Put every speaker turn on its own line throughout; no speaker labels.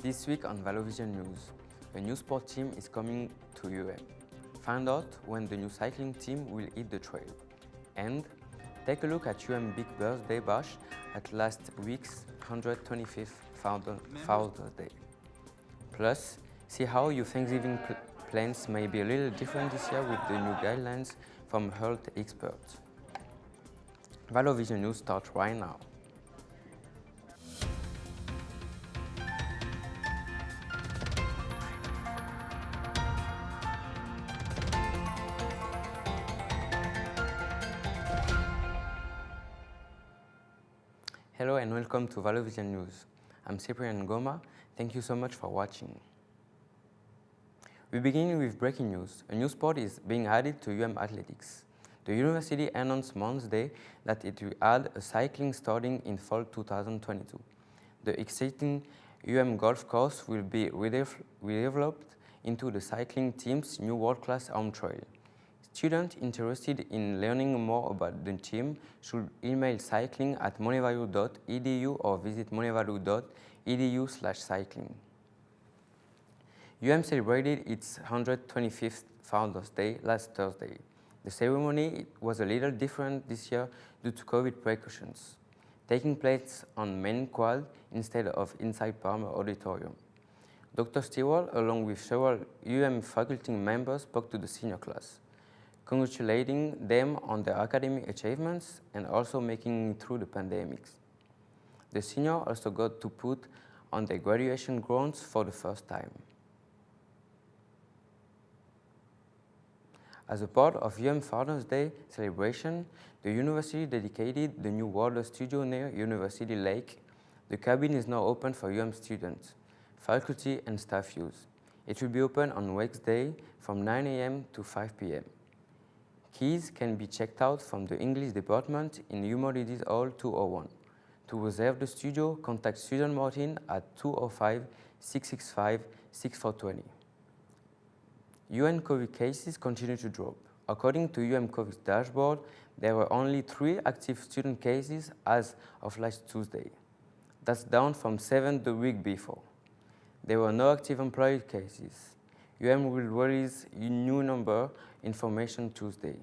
This week on Vallo News, a new sport team is coming to UM. Find out when the new cycling team will hit the trail. And take a look at UM Big Birthday Bash at last week's 125th Founders Day. Plus, see how your Thanksgiving plans may be a little different this year with the new guidelines from health experts. Vallo News starts right now. Hello and welcome to Vallo News. I'm Cyprian Goma. Thank you so much for watching. We begin with breaking news. A new sport is being added to UM Athletics. The university announced Monday that it will add a cycling starting in fall 2022. The exciting UM golf course will be redeveloped into the cycling team's new world-class home trail. Students interested in learning more about the team should email cycling@montevallo.edu or visit montevallo.edu/cycling. UM celebrated its 125th Founders Day last Thursday. The ceremony was a little different this year due to COVID precautions, taking place on main quad instead of inside Palmer Auditorium. Dr. Stewart, along with several UM faculty members, spoke to the senior class, congratulating them on their academic achievements and also making it through the pandemic. The seniors also got to put on their graduation gowns for the first time. As a part of UM Founders Day celebration, the university dedicated the new water studio near University Lake. The cabin is now open for UM students, faculty and staff use. It will be open on Wednesday from 9 a.m. to 5 p.m. Keys can be checked out from the English department in Humanities Hall 201. To reserve the studio, contact Susan Martin at 205-665-6420. UM COVID cases continue to drop. According to UM COVID dashboard, there were only 3 active student cases as of last Tuesday. That's down from 7 the week before. There were no active employee cases. UM will release a new number information Tuesday.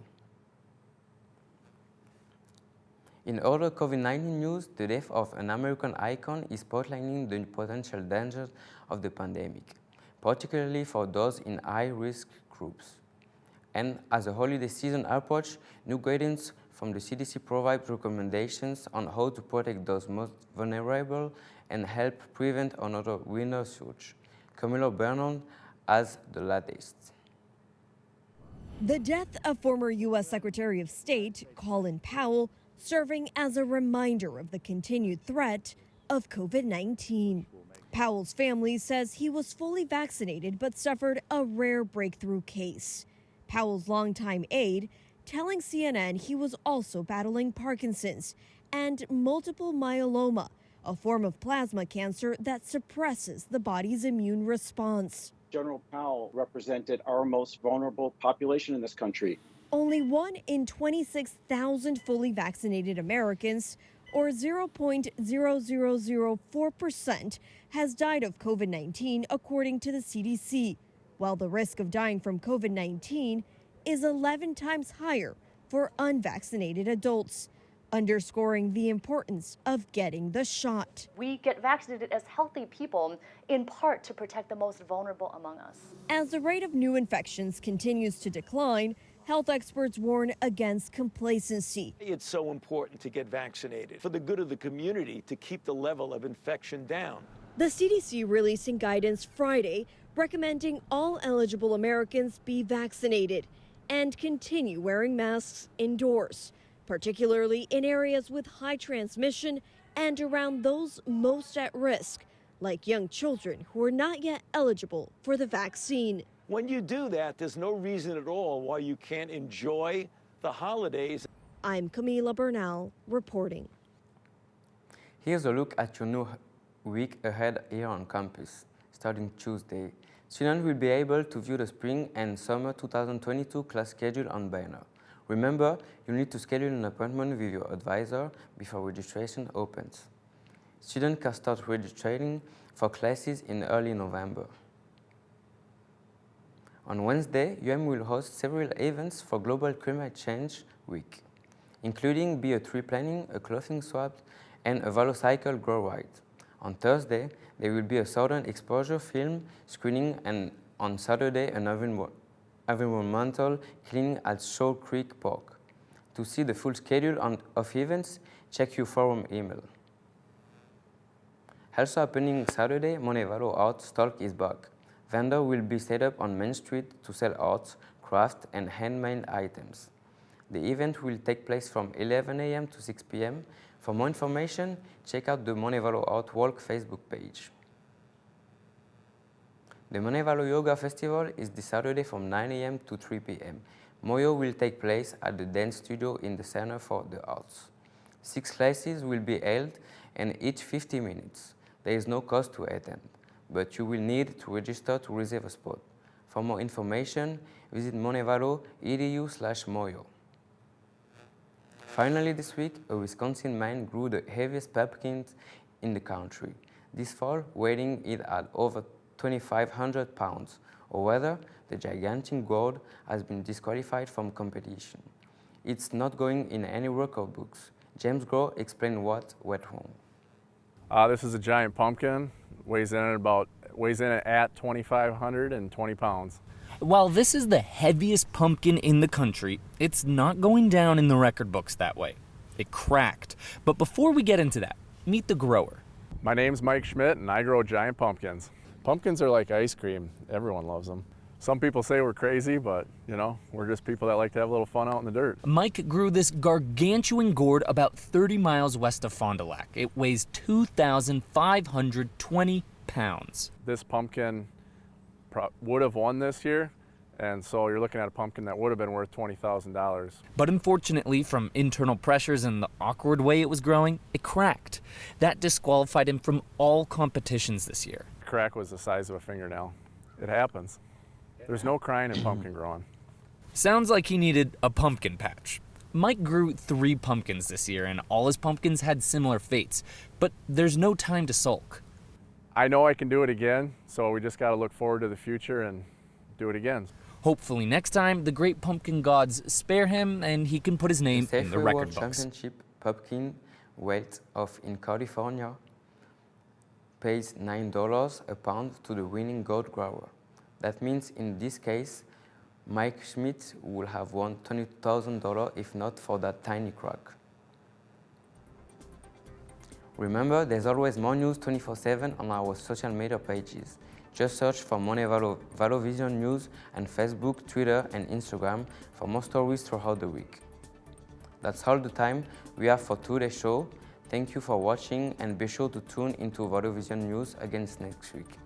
In other COVID-19 news, the death of an American icon is spotlighting the potential dangers of the pandemic, particularly for those in high-risk groups. And as the holiday season approaches, new guidance from the CDC provides recommendations on how to protect those most vulnerable and help prevent another winter surge. Camilo Bernon has the latest.
The death of former U.S. Secretary of State Colin Powell serving as a reminder of the continued threat of COVID-19. Powell's family says he was fully vaccinated but suffered a rare breakthrough case. Powell's longtime aide telling CNN he was also battling Parkinson's and multiple myeloma, a form of plasma cancer that suppresses the body's immune response.
General Powell represented our most vulnerable population in this country.
Only 1 in 26,000 fully vaccinated Americans, or 0.0004%, has died of COVID-19, according to the CDC, while the risk of dying from COVID-19 is 11 times higher for unvaccinated adults, underscoring the importance of getting the shot.
We get vaccinated as healthy people, in part to protect the most vulnerable among us.
As the rate of new infections continues to decline, health experts warn against complacency.
It's so important to get vaccinated for the good of the community to keep the level of infection down.
The CDC releasing guidance Friday recommending all eligible Americans be vaccinated and continue wearing masks indoors, particularly in areas with high transmission and around those most at risk, like young children who are not yet eligible for the vaccine.
When you do that, there's no reason at all why you can't enjoy the holidays.
I'm Camila Bernal reporting.
Here's a look at your new week ahead here on campus. Starting Tuesday, students will be able to view the spring and summer 2022 class schedule on banner. Remember, you need to schedule an appointment with your advisor before registration opens. Students can start registering for classes in early November. On Wednesday, UM will host several events for Global Climate Change Week, including Be a Tree Planting, a clothing swap, and a Vallo cycle grow ride. On Thursday, there will be a Southern Exposure film screening, and on Saturday, an environmental cleaning at Shoal Creek Park. To see the full schedule of events, check your forum email. Also happening Saturday, Vallo Art Stalk is back. Vendor will be set up on Main Street to sell art, craft, and handmade items. The event will take place from 11 a.m. to 6 p.m. For more information, check out the Vallo Art Walk Facebook page. The Vallo Yoga Festival is this Saturday from 9 a.m. to 3 p.m. Moyo will take place at the dance studio in the Center for the Arts. 6 classes will be held, and each 50 minutes. There is no cost to attend, but you will need to register to reserve a spot. For more information, visit monevallo.edu/moyo. Finally this week, a Wisconsin man grew the heaviest pumpkins in the country. This fall, weighing it at over 2,500 pounds. However, the gigantic gourd has been disqualified from competition. It's not going in any record books. James Groh explained what went wrong.
This is a giant pumpkin, weighs in at 2,520 pounds.
While this is the heaviest pumpkin in the country, it's not going down in the record books that way. It cracked. But before we get into that, meet the grower.
My name's Mike Schmidt, and I grow giant pumpkins. Pumpkins are like ice cream. Everyone loves them. Some people say we're crazy, but, we're just people that like to have a little fun out in the dirt.
Mike grew this gargantuan gourd about 30 miles west of Fond du Lac. It weighs 2,520 pounds.
This pumpkin would have won this year, and so you're looking at a pumpkin that would have been worth $20,000.
But unfortunately, from internal pressures and the awkward way it was growing, it cracked. That disqualified him from all competitions this year.
The crack was the size of a fingernail. It happens. There's no crying in pumpkin growing.
Sounds like he needed a pumpkin patch. Mike grew 3 pumpkins this year, and all his pumpkins had similar fates. But there's no time to sulk.
I know I can do it again, so we just got to look forward to the future and do it again.
Hopefully next time, the great pumpkin gods spare him and he can put his name in the record books.
Championship pumpkin weight off in California pays $9 a pound to the winning gourd grower. That means in this case, Mike Schmidt will have won $20,000 if not for that tiny crack. Remember, there's always more news 24/7 on our social media pages. Just search for Vallo Vision News on Facebook, Twitter, and Instagram for more stories throughout the week. That's all the time we have for today's show. Thank you for watching, and be sure to tune into Vallo Vision News again next week.